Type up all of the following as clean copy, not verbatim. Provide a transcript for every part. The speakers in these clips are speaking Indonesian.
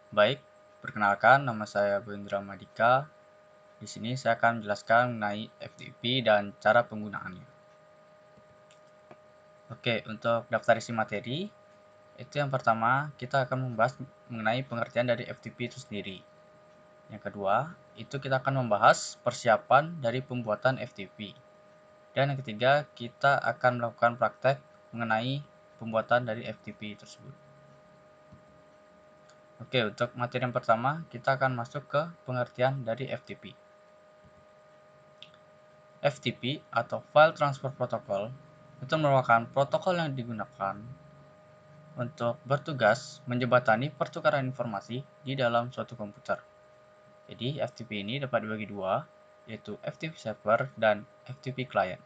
Baik, perkenalkan nama saya Bu Indra Madika. Di sini saya akan menjelaskan mengenai FTP dan cara penggunaannya. Oke, untuk daftar isi materi, itu yang pertama kita akan membahas mengenai pengertian dari FTP itu sendiri. Yang kedua, itu kita akan membahas persiapan dari pembuatan FTP. Dan yang ketiga, kita akan melakukan praktek mengenai pembuatan dari FTP tersebut. Oke, untuk materi yang pertama, kita akan masuk ke pengertian dari FTP. FTP atau File Transfer Protocol itu merupakan protokol yang digunakan untuk bertugas menjembatani pertukaran informasi di dalam suatu komputer. Jadi FTP ini dapat dibagi dua, yaitu FTP Server dan FTP Client.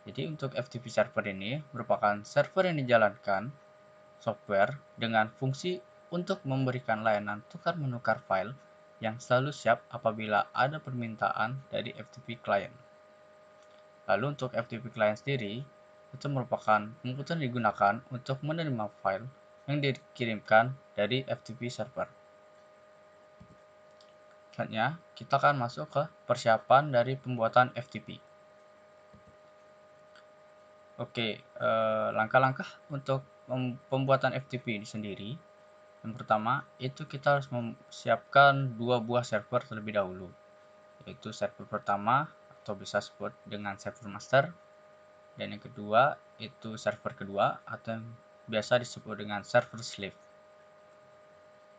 Jadi untuk FTP Server ini merupakan server yang dijalankan software dengan fungsi untuk memberikan layanan tukar-menukar file yang selalu siap apabila ada permintaan dari FTP Client. Lalu untuk FTP Client sendiri, itu merupakan komputer yang digunakan untuk menerima file yang dikirimkan dari FTP server. Selanjutnya, kita akan masuk ke persiapan dari pembuatan FTP. Oke, langkah-langkah untuk pembuatan FTP ini sendiri. Yang pertama, itu kita harus mempersiapkan dua buah server terlebih dahulu, yaitu server pertama atau bisa disebut dengan server master, dan yang kedua itu server kedua atau yang biasa disebut dengan server slave.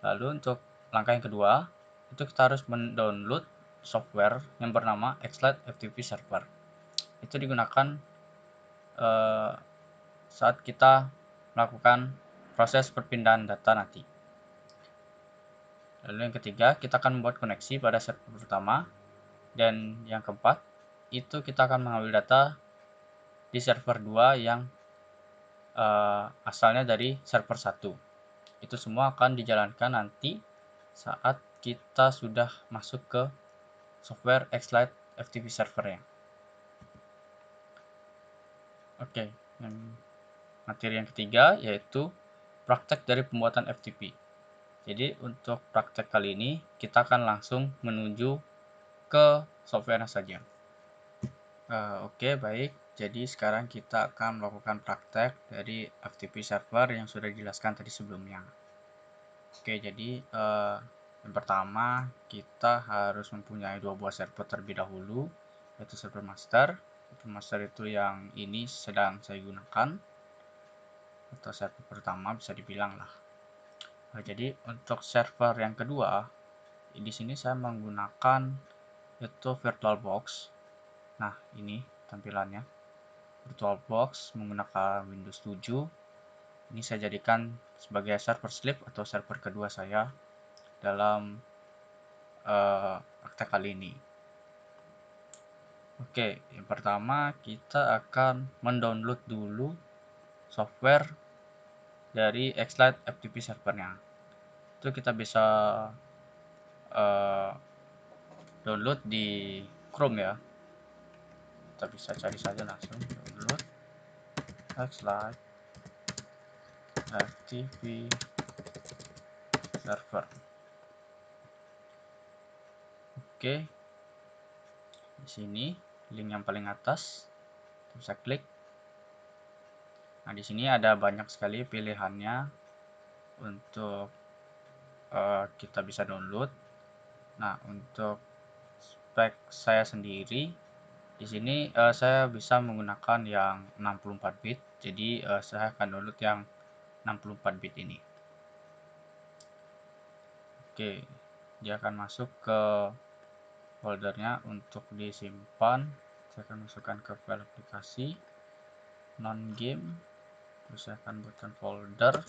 Lalu untuk langkah yang kedua, itu kita harus mendownload software yang bernama Xlite FTP Server. Itu digunakan saat kita melakukan proses perpindahan data nanti. Lalu yang ketiga, kita akan membuat koneksi pada server pertama, dan yang keempat, itu kita akan mengambil data di server 2 yang asalnya dari server 1. Itu semua akan dijalankan nanti saat kita sudah masuk ke software Xlite FTP servernya. Oke, materi yang ketiga yaitu praktek dari pembuatan FTP. Jadi untuk praktek kali ini kita akan langsung menuju ke software saja. Oke, baik. Jadi sekarang kita akan melakukan praktek dari FTP server yang sudah dijelaskan tadi sebelumnya. Oke, jadi yang pertama kita harus mempunyai dua buah server terlebih dahulu, yaitu server master. Server master itu yang ini sedang saya gunakan, atau server pertama bisa dibilang lah. Jadi untuk server yang kedua, di sini saya menggunakan yaitu VirtualBox. Nah, ini tampilannya. VirtualBox menggunakan Windows 7. Ini saya jadikan sebagai server slave atau server kedua saya dalam praktek kali ini. Oke, yang pertama kita akan mendownload dulu software dari Xlite FTP servernya. Itu kita bisa download di Chrome ya. Kita bisa cari saja langsung download Xlite FTP server. Oke, di sini link yang paling atas kita bisa klik. Nah, di sini ada banyak sekali pilihannya untuk kita bisa download. Nah, untuk spek saya sendiri di sini saya bisa menggunakan yang 64 bit. Jadi saya akan download yang 64 bit ini. Oke, dia akan masuk ke foldernya untuk disimpan. Saya akan masukkan ke file aplikasi non game. Terus saya akan buatkan folder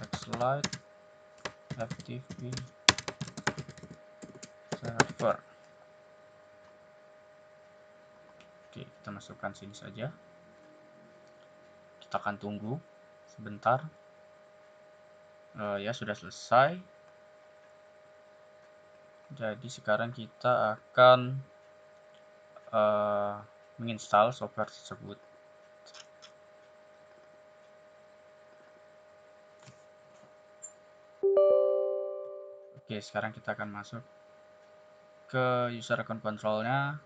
Xlite FTP server. Oke, kita masukkan sini saja. Kita akan tunggu sebentar. Ya, sudah selesai. Jadi sekarang kita akan menginstal software tersebut. Oke, sekarang kita akan masuk ke user account control-nya.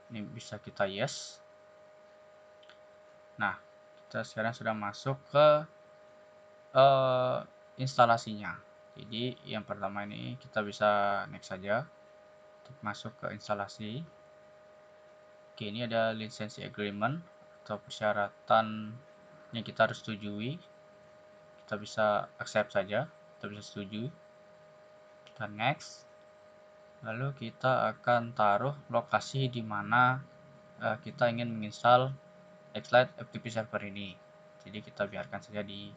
Ini bisa kita yes. Nah, kita sekarang sudah masuk ke instalasinya. Jadi yang pertama ini kita bisa next saja untuk masuk ke instalasi. Oke, ini ada lisensi agreement atau persyaratan yang kita harus setujui. Kita bisa accept saja, kita bisa setuju. Kita next. Lalu kita akan taruh lokasi di mana kita ingin menginstal Xlite FTP server ini. Jadi kita biarkan saja di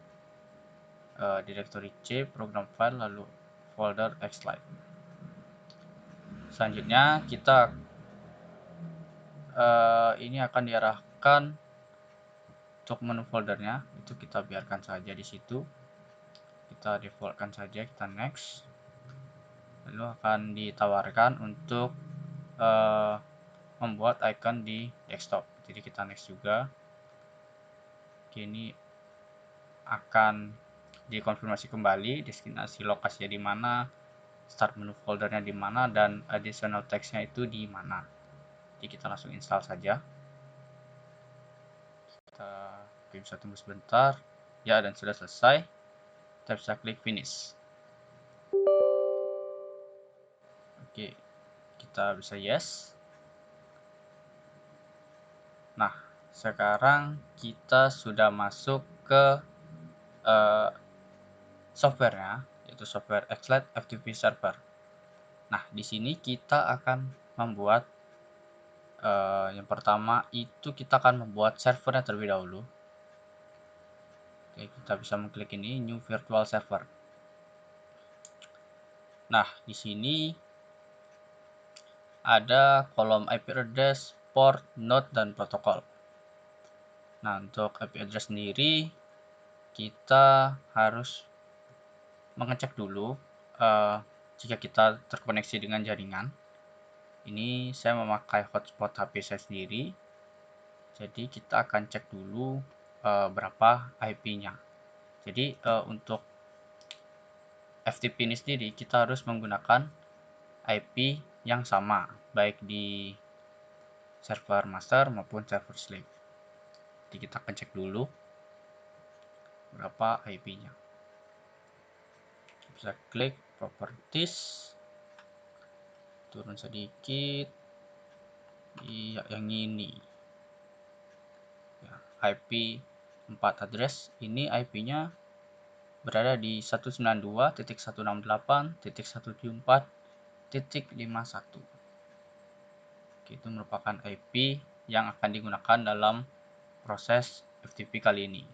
directory C, program file, lalu folder Xlite. Selanjutnya kita ini akan diarahkan untuk menu foldernya, itu kita biarkan saja di situ. Kita defaultkan saja, kita next. Lalu akan ditawarkan untuk membuat icon di desktop. Jadi kita next juga. Ini akan dikonfirmasi kembali destinasi lokasinya di mana, start menu foldernya di mana, dan additional text-nya itu di mana. Jadi kita langsung install saja. Kita bisa tunggu sebentar. Ya, dan sudah selesai. Kita bisa klik finish. Oke, kita bisa yes. Nah, sekarang kita sudah masuk ke softwarenya, yaitu software Xlite FTP Server. Nah, di sini kita akan membuat yang pertama itu kita akan membuat servernya terlebih dahulu. Oke, kita bisa mengklik ini new virtual server. Nah, di sini ada kolom IP address, port, node, dan protokol. Nah, untuk IP address sendiri kita harus mengecek dulu jika kita terkoneksi dengan jaringan. Ini saya memakai hotspot HP saya sendiri, jadi kita akan cek dulu berapa IP-nya. Jadi untuk FTP ini sendiri kita harus menggunakan IP yang sama, baik di server master maupun server slave. Jadi kita akan cek dulu berapa IP-nya. Bisa klik properties, turun sedikit, iya yang ini ya, IP 4 address. Ini IP-nya berada di 192.168.174.51. Itu merupakan IP yang akan digunakan dalam proses FTP kali ini.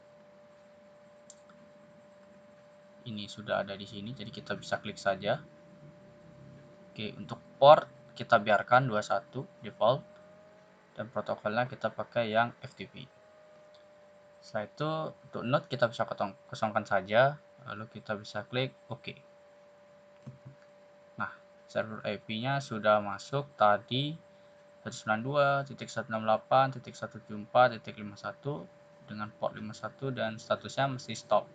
Ini sudah ada di sini, jadi kita bisa klik saja. Oke, untuk port kita biarkan 21 default, dan protokolnya kita pakai yang FTP. Setelah itu untuk node kita bisa kosongkan saja, lalu kita bisa klik OK. Nah, server IP-nya sudah masuk tadi 192.168.174.51 dengan port 51 dan statusnya masih stop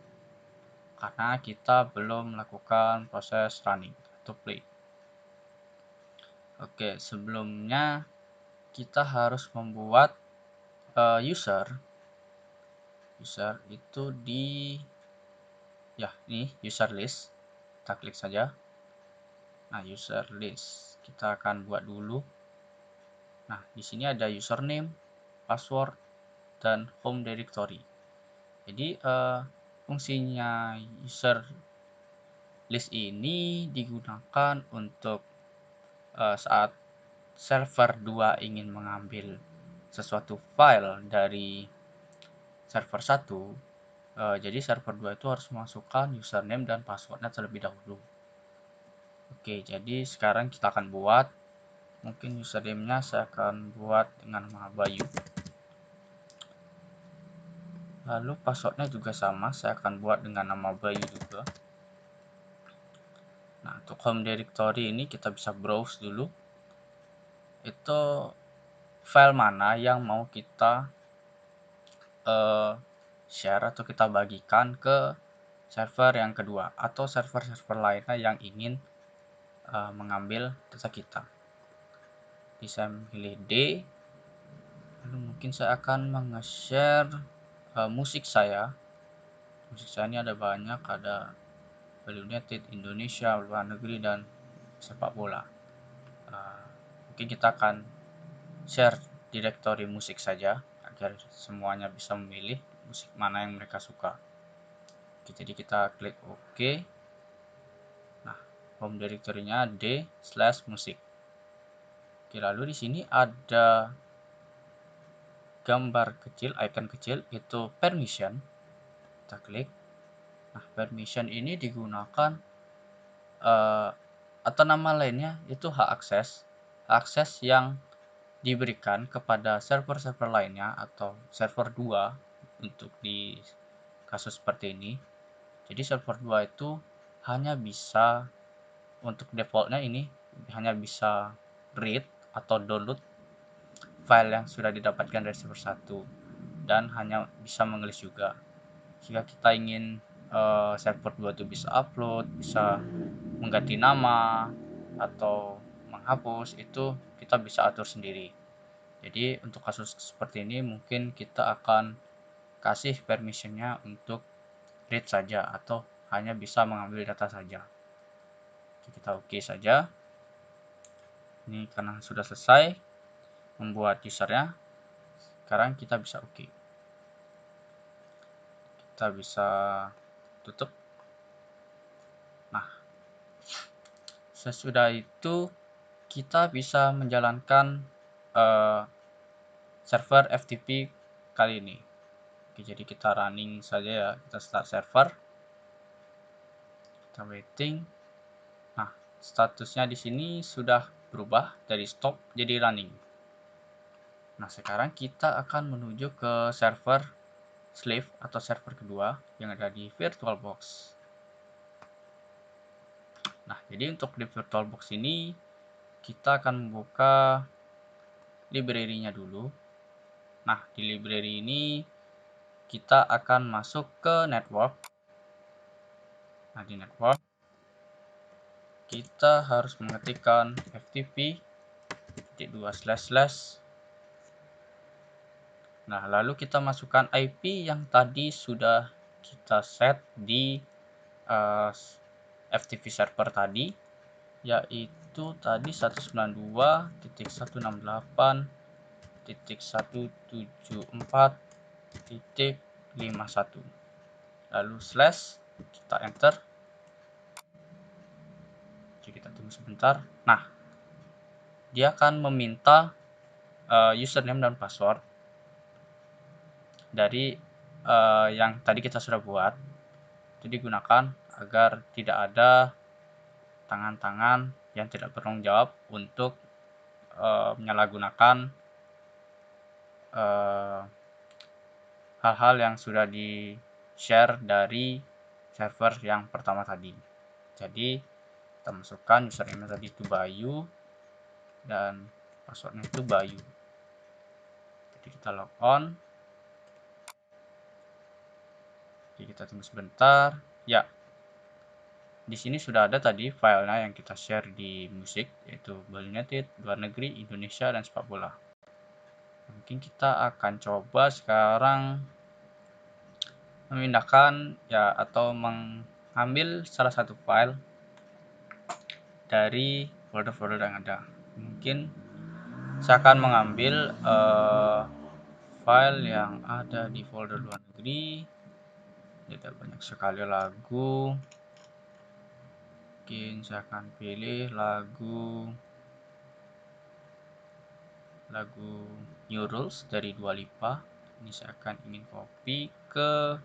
karena kita belum melakukan proses running atau play. Oke, sebelumnya kita harus membuat user itu di ini user list. Kita klik saja. Nah, user list kita akan buat dulu. Nah, di sini ada username, password, dan home directory. Jadi fungsinya user list ini digunakan untuk saat server 2 ingin mengambil sesuatu file dari server 1, jadi server 2 itu harus memasukkan username dan passwordnya terlebih dahulu. Oke, jadi sekarang kita akan buat, mungkin username-nya saya akan buat dengan nama Bayu. Lalu passwordnya juga sama, saya akan buat dengan nama Bayu juga. Nah, untuk home directory ini kita bisa browse dulu. Itu file mana yang mau kita share atau kita bagikan ke server yang kedua atau server-server lainnya yang ingin mengambil data kita. Jadi saya memilih D, lalu mungkin saya akan meng-share musik saya. Musik saya ini ada banyak, ada Bali United, Indonesia, luar negeri, dan sepak bola. Mungkin kita akan share direktori musik saja agar semuanya bisa memilih musik mana yang mereka suka. Oke, jadi kita klik OK. Nah, home directory-nya D/musik. Oke, lalu di sini ada gambar kecil, icon kecil, itu permission. Kita klik. Nah, permission ini digunakan atau nama lainnya itu hak akses yang diberikan kepada server-server lainnya atau server 2 untuk di kasus seperti ini. Jadi server 2 itu hanya bisa, untuk defaultnya ini hanya bisa read atau download file yang sudah didapatkan dari server 1 dan hanya bisa mengelis juga. Jika kita ingin server 2 itu bisa upload, bisa mengganti nama atau menghapus, itu kita bisa atur sendiri. Jadi untuk kasus seperti ini mungkin kita akan kasih permissionnya untuk read saja atau hanya bisa mengambil data saja. Kita OK saja. Ini karena sudah selesai membuat usernya, sekarang kita bisa OK. Kita bisa tutup. Nah, sesudah itu kita bisa menjalankan server FTP kali ini. Oke, jadi kita running saja ya, kita start server, kita waiting. Nah, statusnya di sini sudah berubah dari stop jadi running. Nah, sekarang kita akan menuju ke server slave atau server kedua yang ada di VirtualBox. Nah, jadi untuk di VirtualBox ini kita akan membuka library-nya dulu. Nah, di library ini kita akan masuk ke network. Nah, di network kita harus mengetikkan FTP // Nah, lalu kita masukkan IP yang tadi sudah kita set di FTP server tadi, yaitu tadi 192.168.174.51. Lalu slash, kita enter. Jadi kita tunggu sebentar. Nah, dia akan meminta username dan password dari yang tadi kita sudah buat. Itu digunakan agar tidak ada tangan-tangan yang tidak bertanggung jawab untuk menyalahgunakan hal-hal yang sudah di share dari server yang pertama tadi. Jadi kita masukkan username tadi itu Bayu dan passwordnya itu Bayu. Jadi kita log on. Jadi kita tunggu sebentar. Ya, di sini sudah ada tadi filenya yang kita share di musik, yaitu Bali United, luar negeri, Indonesia, dan sepak bola. Mungkin kita akan coba sekarang memindahkan ya atau mengambil salah satu file dari folder-folder yang ada. Mungkin saya akan mengambil file yang ada di folder luar negeri. Ada banyak sekali lagu. Mungkin saya akan pilih lagu New Rules dari Dua Lipa. Ini saya akan ingin copy ke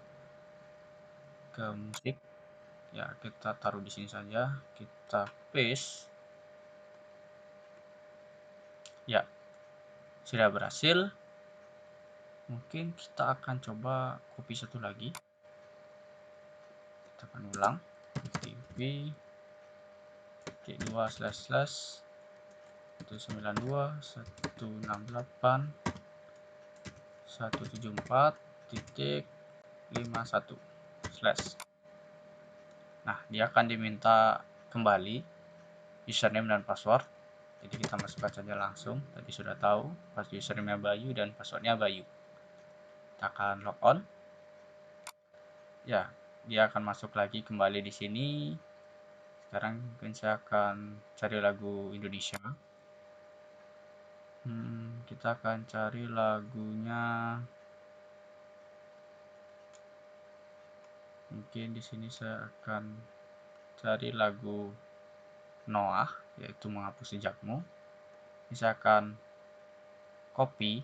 musik. Ya, kita taruh di sini saja. Kita paste. Ya, sudah berhasil. Mungkin kita akan coba copy satu lagi. Kita akan ulang. FTP 2//192.168.174.51/. Nah, dia akan diminta kembali username dan password. Jadi kita masukkan saja langsung. Tadi sudah tahu, username-nya Bayu dan passwordnya Bayu. Kita akan log on. Ya, dia akan masuk lagi kembali di sini. Sekarang mungkin saya akan cari lagu Indonesia. Kita akan cari lagunya. Mungkin di sini saya akan cari lagu Noah, yaitu Menghapus Jejakmu. Ini saya akan copy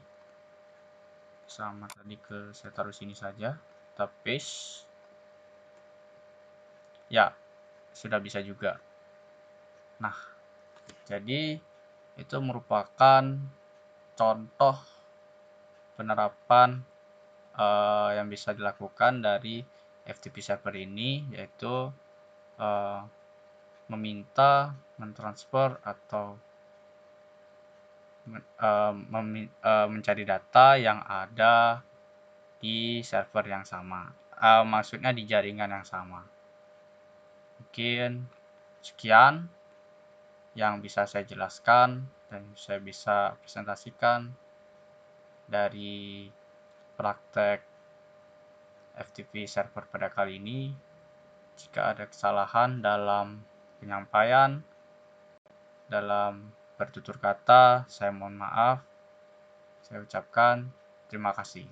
sama tadi saya taruh sini saja. Kita paste. Ya, sudah bisa juga. Nah, jadi itu merupakan contoh penerapan yang bisa dilakukan dari FTP server ini, yaitu meminta, mentransfer, atau mencari data yang ada di server yang sama. Maksudnya di jaringan yang sama. Mungkin sekian yang bisa saya jelaskan dan saya bisa presentasikan dari praktek FTP server pada kali ini. Jika ada kesalahan dalam penyampaian, dalam bertutur kata, saya mohon maaf. Saya ucapkan terima kasih.